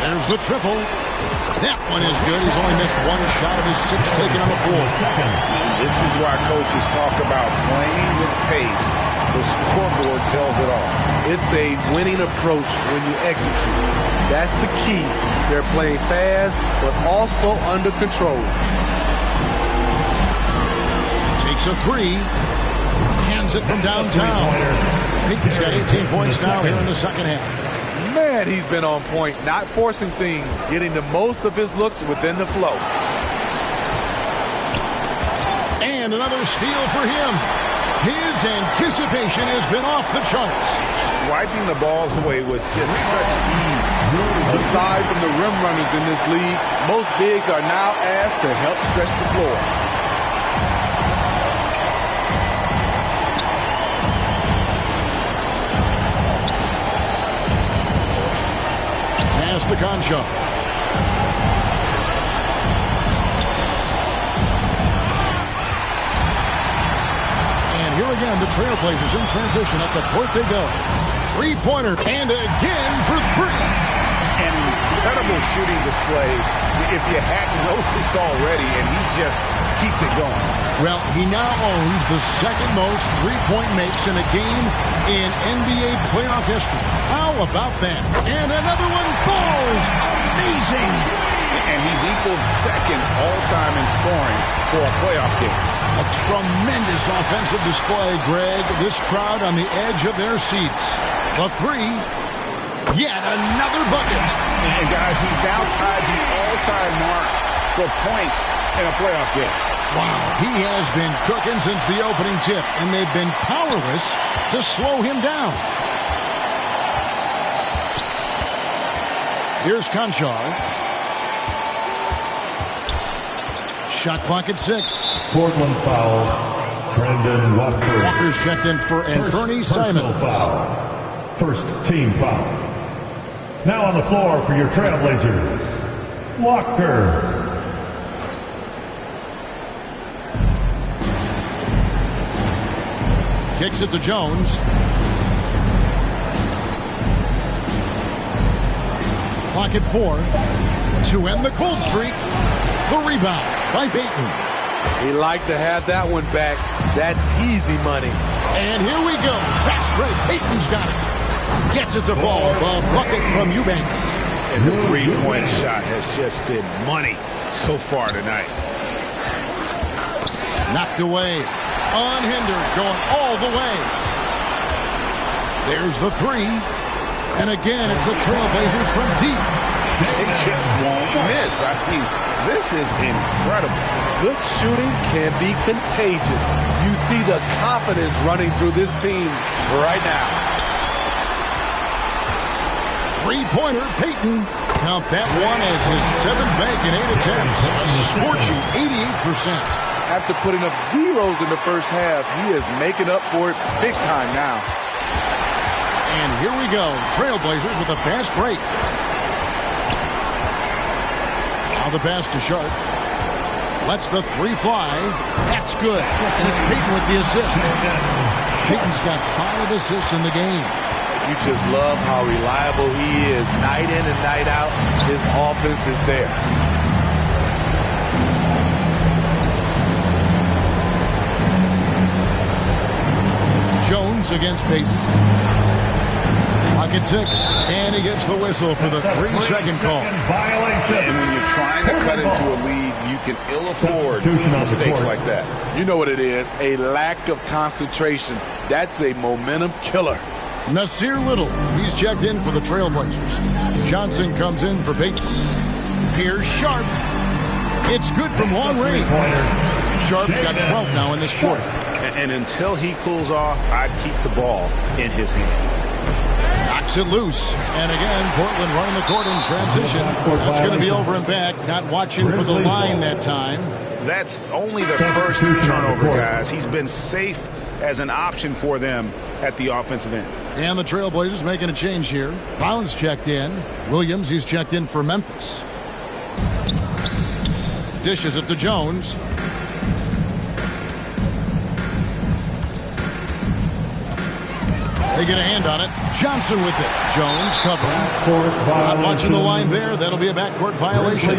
There's the triple. That one is good. He's only missed 1 shot of his 6 taken on the floor. This is why coaches talk about playing with pace The scoreboard tells it all. It's a winning approach when you execute. That's the key. They're playing fast, but also under control. Takes a three. Hands it from downtown. Peyton's got 18 points now here in the second half. Man, he's been on point, not forcing things, getting the most of his looks within the flow. And another steal for him. His anticipation has been off the charts. Swiping the ball away with just such ease. Aside from the rim runners in this league, most bigs are now asked to help stretch the floor. Pass to Concha. And here again, the Trailblazers in transition. At the court they go. Three-pointer. And again for three. An incredible shooting display if you hadn't noticed already, and he just keeps it going. Well, he now owns the second most three-point makes in a game in NBA playoff history. How about that? And another one falls. Amazing. And he's equaled second all-time in scoring for a playoff game. A tremendous offensive display, Greg. This crowd on the edge of their seats. The three. Yet another bucket. And guys, he's now tied the all-time mark for points in a playoff game. Wow, he has been cooking since the opening tip, and they've been powerless to slow him down. Here's Conchar. Shot clock at 6. Portland foul. Brandon Watford. Walker's checked in for Anthony Simon. Foul. First team foul. Now on the floor for your Trailblazers, Walker. Kicks it to Jones. Clock at 4. To end the cold streak. The rebound by Peyton. He liked to have that one back. That's easy money. And here we go. Fast break. Peyton's got it. Gets it to fall. A bucket from Eubanks. And the three-point shot has just been money so far tonight. Knocked away. Unhindered. Going all the way. There's the three. And again, it's the Trailblazers from deep. They just won't miss. I mean, this is incredible. Good shooting can be contagious. You see the confidence running through this team right now. Three-pointer, Peyton. Count that one as his 7th make in 8 attempts. A scorching 88%. After putting up zeros in the first half, he is making up for it big time now. And here we go. Trailblazers with a fast break. Now the pass to Sharp. Lets the three fly. That's good. And it's Peyton with the assist. Peyton's got 5 assists in the game. You just love how reliable he is. Night in and night out, his offense is there. Jones against Peyton. Clock at 6. And he gets the whistle for the 3-second call. And when you're trying to cut into a lead, you can ill afford mistakes like that. You know what it is, a lack of concentration. That's a momentum killer. Nasir Little, he's checked in for the Trailblazers. Johnson comes in for Peyton. Here's Sharp. It's good from long range. Sharp's got 12 now in this quarter. And until he cools off, I'd keep the ball in his hand. Knocks it loose. And again, Portland running the court in transition. That's going to be over and back. Not watching for the line that time. That's only the first turnover, guys. He's been safe as an option for them at the offensive end. And the Trailblazers making a change here. Brown's checked in. Williams, he's checked in for Memphis. Dishes it to Jones. They get a hand on it. Johnson with it. Jones covering. Not watching the line there. That'll be a backcourt violation.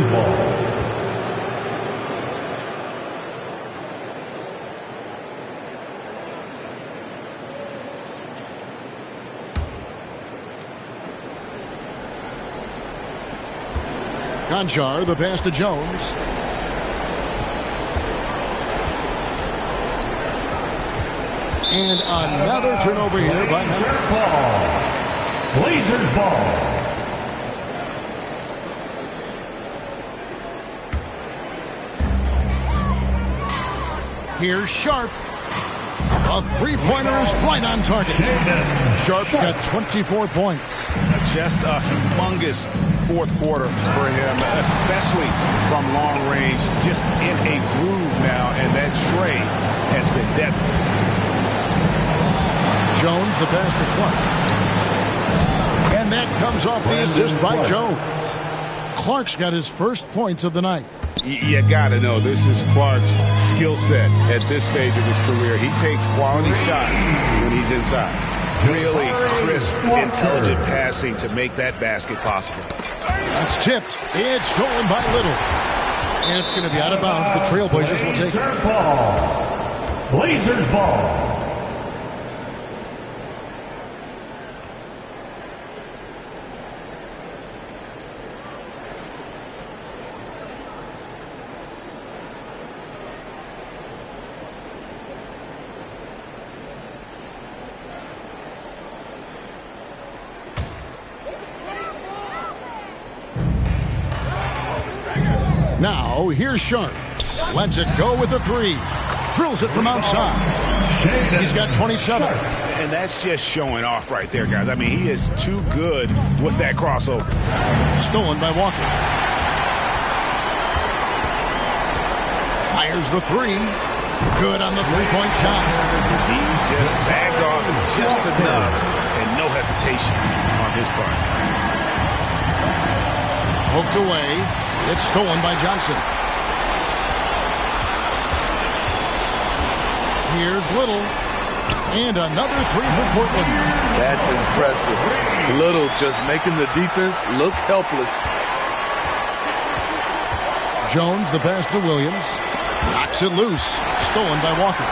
Conchar, the pass to Jones. And another turnover here by Memphis. Blazers ball. Here's Sharp. A three-pointer is right on target. Sharp's got 24 points. Just a humongous fourth quarter for him, especially from long range. Just in a groove now, and that tray has been deadly. Jones, the pass to Clark. And that comes off the assist by Jones. Clark's got his first points of the night. You got to know, this is Clark's skill set at this stage of his career. He takes quality shots when he's inside. Really crisp, intelligent passing to make that basket possible. That's tipped. It's stolen by Little. And it's going to be out of bounds. The Trailblazers will take it. Blazers ball. Now, here's Sharp. Lets it go with a three. Drills it from outside. He's got 27. And that's just showing off right there, guys. I mean, he is too good with that crossover. Stolen by Walker. Fires the three. Good on the three-point shot. He just sagged off just enough, and no hesitation on his part. Poked away. It's stolen by Johnson. Here's Little. And another three for Portland. That's impressive. Little just making the defense look helpless. Jones, the pass to Williams. Knocks it loose. Stolen by Walker.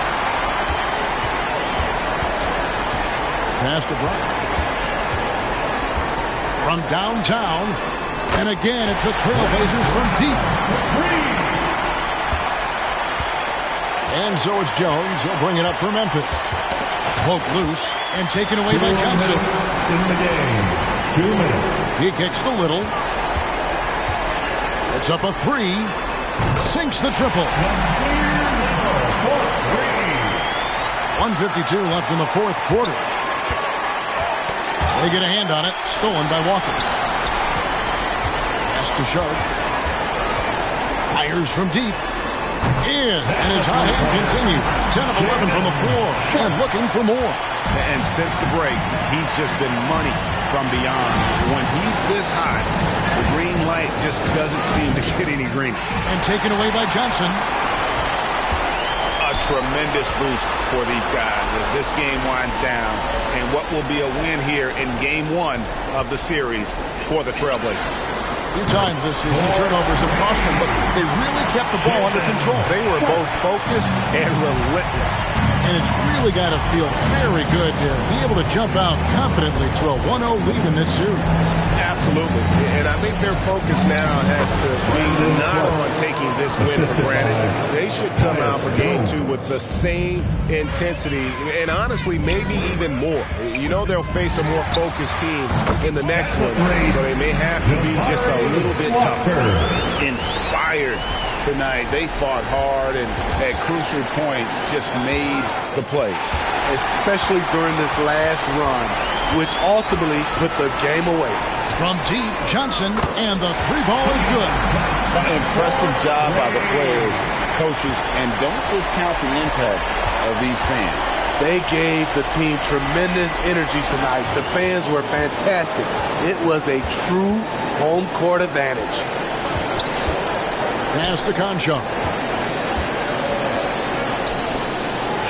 Pass to Bryant. From downtown. And again, it's the Trailblazers from deep. And so it's Jones. He'll bring it up for Memphis. Poked loose and taken away by Johnson. In the game. 2 minutes. He kicks to Little. It's up a three. Sinks the triple. 1:52 left in the fourth quarter. They get a hand on it. Stolen by Walker. Pass to Sharp. Fires from deep. In. And his hot hand continues. 10 of 11 from the floor. And looking for more. And since the break, he's just been money from beyond. When he's this hot, the green light just doesn't seem to get any greener. And taken away by Johnson. A tremendous boost for these guys as this game winds down. And what will be a win here in game one of the series for the Trailblazers. A few times this season, turnovers have cost them, but they really kept the ball under control. They were both focused and relentless. And it's really got to feel very good to be able to jump out confidently to a 1-0 lead in this series. Absolutely. And I think their focus now has to be not on taking this win for granted. They should come out for game two with the same intensity and honestly maybe even more. You know they'll face a more focused team in the next one, so they may have to be just a little bit tougher. Inspired tonight. They fought hard and at crucial points just made the plays. Especially during this last run, which ultimately put the game away. From deep, Johnson, and the three ball is good. Impressive job by the players, coaches, and don't discount the impact of these fans. They gave the team tremendous energy tonight. The fans were fantastic. It was a true home court advantage. Pass to Conchar.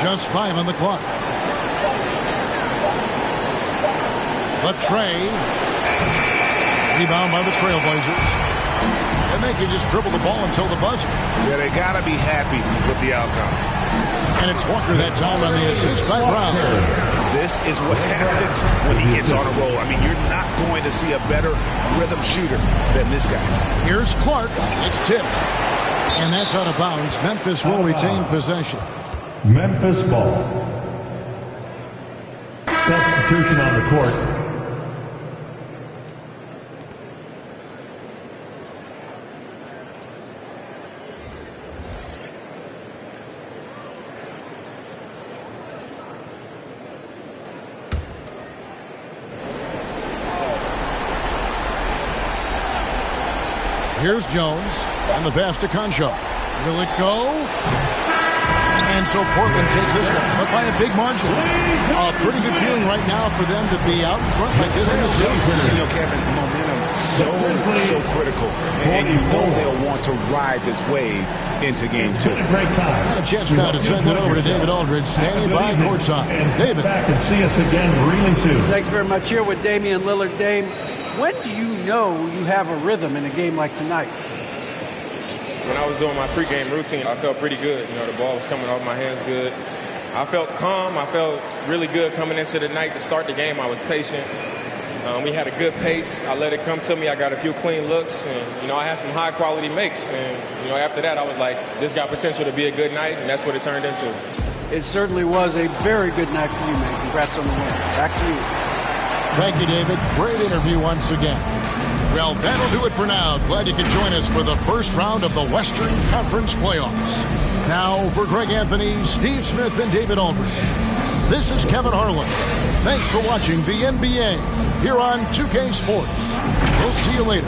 Just 5 on the clock. The tray. Rebound by the Trailblazers. and they can just dribble the ball until the buzzer. Yeah, they got to be happy with the outcome. And it's Walker that time on the assist by Brown. This is what happens when he gets on a roll. I mean, you're not going to see a better rhythm shooter than this guy. Here's Clark. It's tipped. And that's out of bounds. Memphis will retain possession. Memphis ball. Substitution on the court. Here's Jones on the pass to Concho. Will it go? And so Portland takes this one, but by a big margin. A pretty good feeling right now for them to be out in front like this in the series. You know, Kevin, momentum so critical. And you know they'll want to ride this wave into game 2. Great time. A chance now to send it over to David Aldridge, standing by courtside. David. Back and see us again really soon. Thanks very much. Here with Damian Lillard. Dame, when do you know you have a rhythm in a game like tonight? When I was doing my pregame routine, I felt pretty good. You know, the ball was coming off my hands good. I felt calm. I felt really good coming into the night to start the game. I was patient. We had a good pace. I let it come to me. I got a few clean looks. And, you know, I had some high-quality makes. And, you know, after that, I was like, this got potential to be a good night, and that's what it turned into. It certainly was a very good night for you, man. Congrats on the win. Back to you. Thank you, David. Great interview once again. Well, that'll do it for now. Glad you could join us for the first round of the Western Conference Playoffs. Now, for Greg Anthony, Steve Smith, and David Aldridge, this is Kevin Harlan. Thanks for watching the NBA here on 2K Sports. We'll see you later.